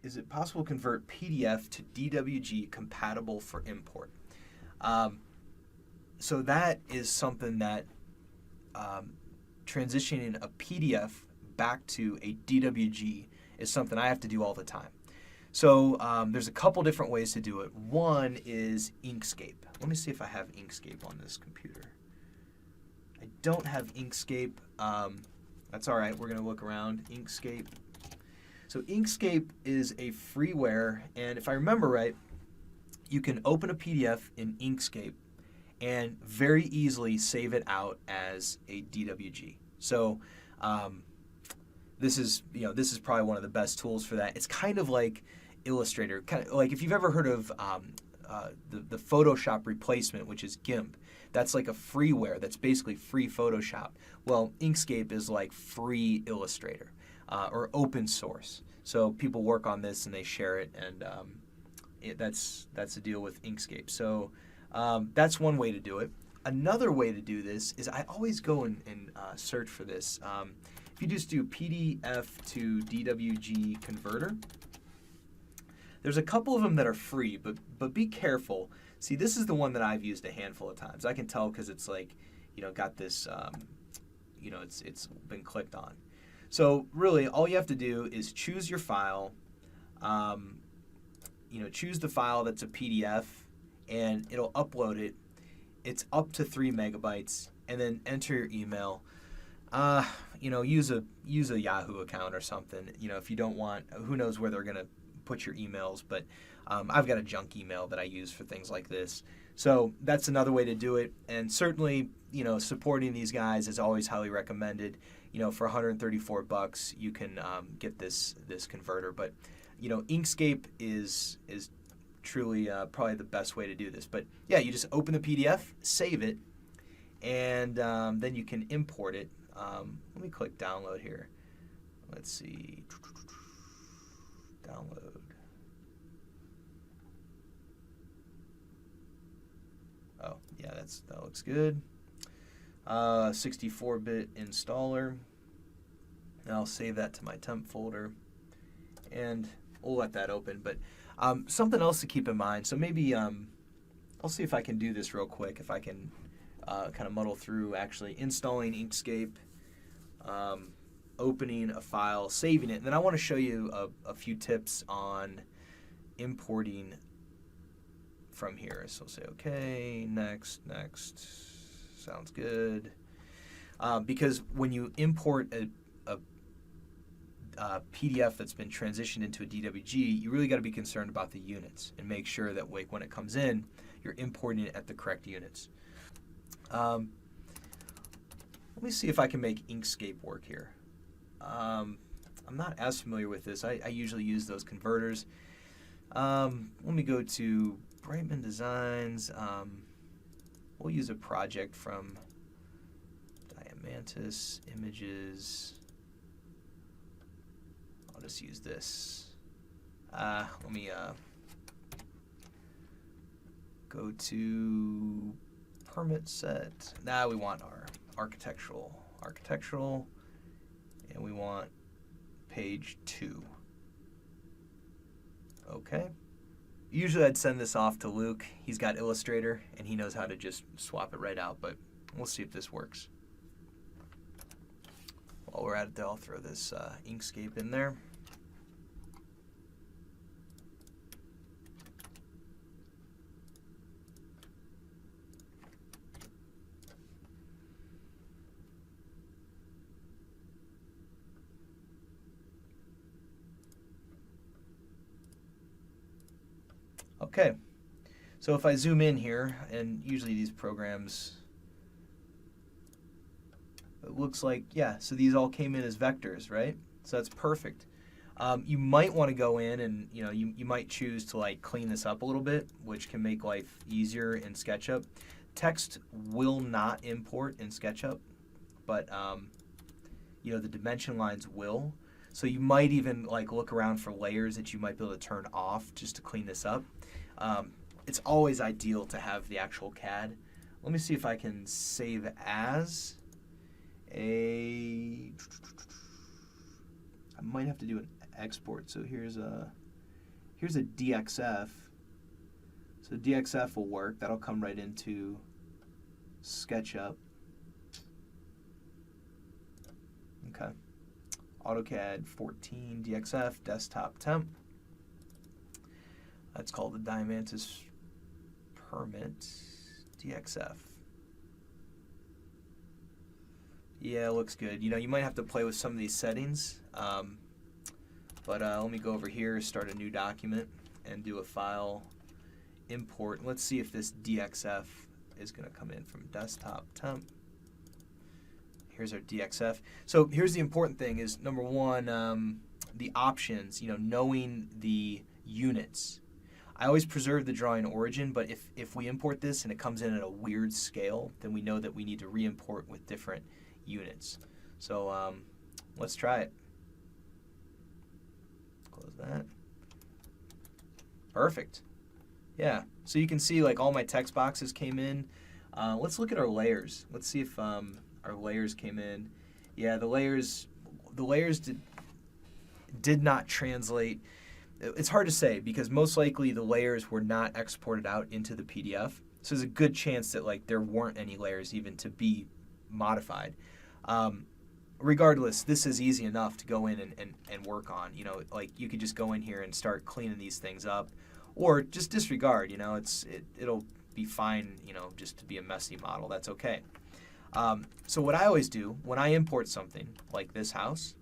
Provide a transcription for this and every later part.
is it possible to convert PDF to DWG compatible for import? So that is something that transitioning a PDF back to a DWG is something I have to do all the time. So there's a couple different ways to do it. One is Inkscape. Let me see if I have Inkscape on this computer. I don't have Inkscape. That's all right. We're going to look around. Inkscape. So Inkscape is a freeware, and if I remember right, you can open a PDF in Inkscape and very easily save it out as a DWG. So this is probably one of the best tools for that. It's kind of like Illustrator, kind of like if you've ever heard of the Photoshop replacement, which is GIMP. That's like a freeware that's basically free Photoshop. Well, Inkscape is like free Illustrator or open source. So people work on this and they share it, and that's the deal with Inkscape. So that's one way to do it. Another way to do this is I always go and search for this. If you just do PDF to DWG converter, there's a couple of them that are free, but be careful. See, this is the one that I've used a handful of times. I can tell because it's like, got this, it's been clicked on. So really, all you have to do is choose your file, choose the file that's a PDF, and it'll upload it. It's up to 3 megabytes, and then enter your email. Use a Yahoo account or something. If you don't want, who knows where they're gonna put your emails, but I've got a junk email that I use for things like this. So that's another way to do it, and certainly, supporting these guys is always highly recommended. For $134, you can get this converter, but Inkscape is truly probably the best way to do this. But yeah, you just open the PDF, save it, and then you can import it. Let me click download here. Let's see. Download. Oh, yeah, that looks good. 64-bit installer. And I'll save that to my temp folder, and we'll let that open. But something else to keep in mind. So maybe I'll see if I can do this real quick. If I can kind of muddle through actually installing Inkscape, opening a file, saving it, and then I want to show you a few tips on importing from here. So say okay, next, sounds good. Because when you import a PDF that's been transitioned into a DWG, you really got to be concerned about the units and make sure that when it comes in, you're importing it at the correct units. Let me see if I can make Inkscape work here. I'm not as familiar with this. I usually use those converters. Let me go to Brightman Designs. We'll use a project from Diamantis Images. I'll just use this. Let me go to permit set. Now we want our architectural, and we want page 2. Okay. Usually I'd send this off to Luke. He's got Illustrator, and he knows how to just swap it right out, but we'll see if this works. While we're at it, I'll throw this Inkscape in there. Okay, so if I zoom in here, and usually these programs, it looks like, yeah, so these all came in as vectors, right? So that's perfect. You might want to go in and, you might choose to like clean this up a little bit, which can make life easier in SketchUp. Text will not import in SketchUp, but the dimension lines will. So you might even like look around for layers that you might be able to turn off just to clean this up. It's always ideal to have the actual CAD. Let me see if I can save as a. I might have to do an export. So here's a here's a DXF. So DXF will work. That'll come right into SketchUp. Okay. AutoCAD 14 DXF desktop temp. That's called the Diamantis Permit DXF. Yeah, it looks good. You know, you might have to play with some of these settings, but let me go over here, start a new document, and do a file import. Let's see if this DXF is going to come in from desktop temp. Here's our DXF. So here's the important thing is, number one, the options, you know, knowing the units. I always preserve the drawing origin, but if we import this and it comes in at a weird scale, then we know that we need to re-import with different units. So let's try it. Close that. Perfect. Yeah, so you can see like all my text boxes came in. Let's look at our layers. Let's see if our layers came in. Yeah, the layers did not translate. It's hard to say because most likely the layers were not exported out into the PDF. So there's a good chance that like there weren't any layers even to be modified. Regardless, this is easy enough to go in and work on. You know, like you could just go in here and start cleaning these things up, or just disregard. You know, it'll be fine. You know, just to be a messy model. That's okay. So what I always do when I import something like this house,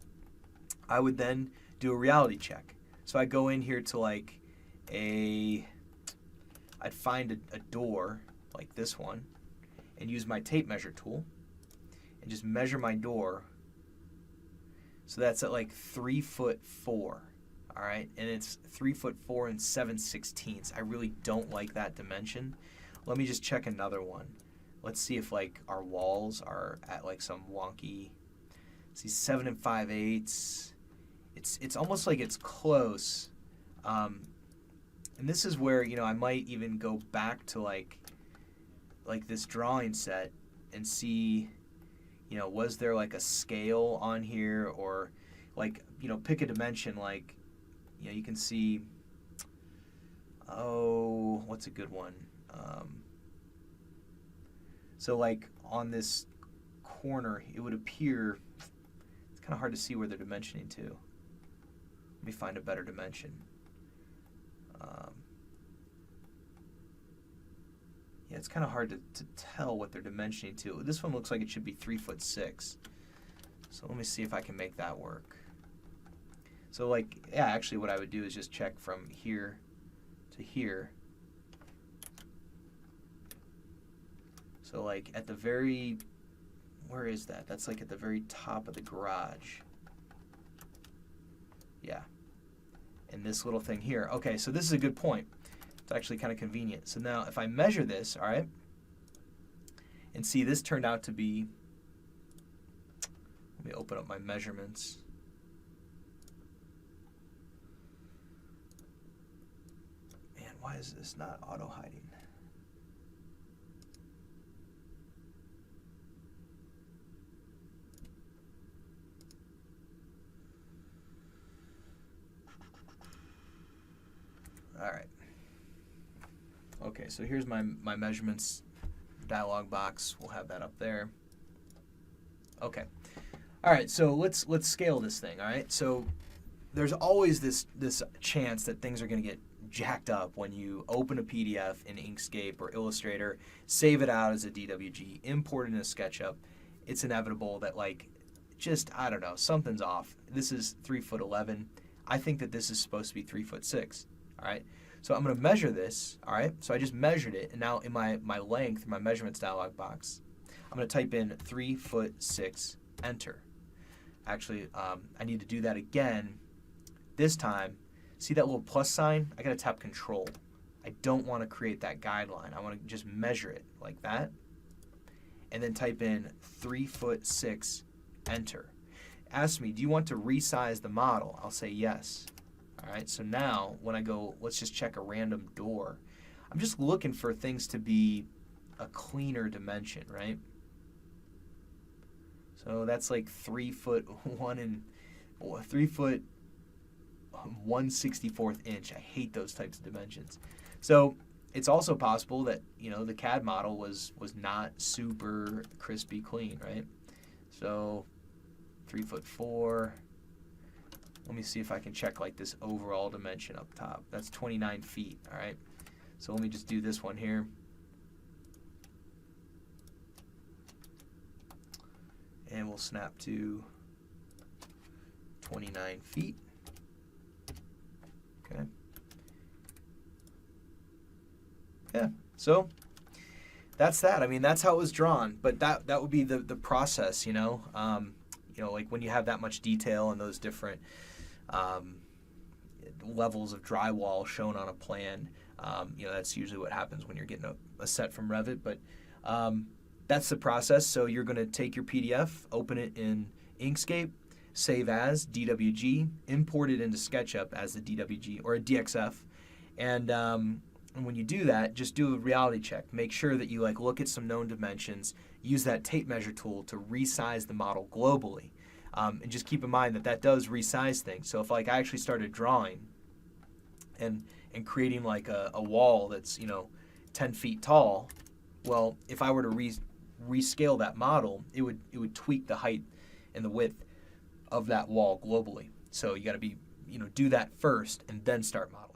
I would then do a reality check. So I go in here to like I'd find a door like this one and use my tape measure tool and just measure my door. So that's at like 3'4", all right? And it's 3'4" and 7/16. I really don't like that dimension. Let me just check another one. Let's see if like our walls are at like some wonky, see 7 5/8. It's almost like it's close. And this is where, you know, I might even go back to like this drawing set and see, you know, was there like a scale on here, or like, you know, pick a dimension like, you know, you can see, oh, what's a good one? So like on this corner, it would appear, it's kind of hard to see where they're dimensioning to. Let me find a better dimension. Yeah, it's kind of hard to tell what they're dimensioning to. This one looks like it should be 3'6". So let me see if I can make that work. So like, yeah, actually what I would do is just check from here to here. So like at the very, where is that? That's like at the very top of the garage. Yeah. And this little thing here. Okay, so this is a good point. It's actually kind of convenient. So now if I measure this, all right, and see this turned out to be, let me open up my measurements. Man, why is this not auto-hiding? All right. Okay, so here's my measurements dialog box. We'll have that up there. Okay. All right, so let's scale this thing, all right? So there's always this chance that things are going to get jacked up when you open a PDF in Inkscape or Illustrator, save it out as a DWG, import it into SketchUp. It's inevitable that like just, I don't know, something's off. This is 3'11". I think that this is supposed to be 3'6". All right, so I'm going to measure this. All right, so I just measured it, and now in my length, my measurements dialog box, I'm going to type in 3'6", enter. Actually, I need to do that again. This time, see that little plus sign? I got to tap Control. I don't want to create that guideline. I want to just measure it like that, and then type in 3'6", enter. Ask me, do you want to resize the model? I'll say yes. All right, so now when I go, let's just check a random door. I'm just looking for things to be a cleaner dimension, right? So that's like 3'1" and 3', 1/64 inch. I hate those types of dimensions. So it's also possible that, you know, the CAD model was not super crispy clean, right? So 3'4". Let me see if I can check like this overall dimension up top. That's 29 feet, all right? So let me just do this one here. And we'll snap to 29 feet. Okay. Yeah, so that's that. I mean, that's how it was drawn, but that would be the process, you know? Like when you have that much detail and those different levels of drywall shown on a plan, that's usually what happens when you're getting a set from Revit, but that's the process. So you're going to take your PDF, open it in Inkscape, save as DWG, import it into SketchUp as the DWG or a DXF, and when you do that, just do a reality check. Make sure that you look at some known dimensions, use that tape measure tool to resize the model globally, and just keep in mind that does resize things. So if I actually started drawing and creating a wall that's 10 feet tall, well, if I were to rescale that model, it would tweak the height and the width of that wall globally. So you got to do that first and then start modeling.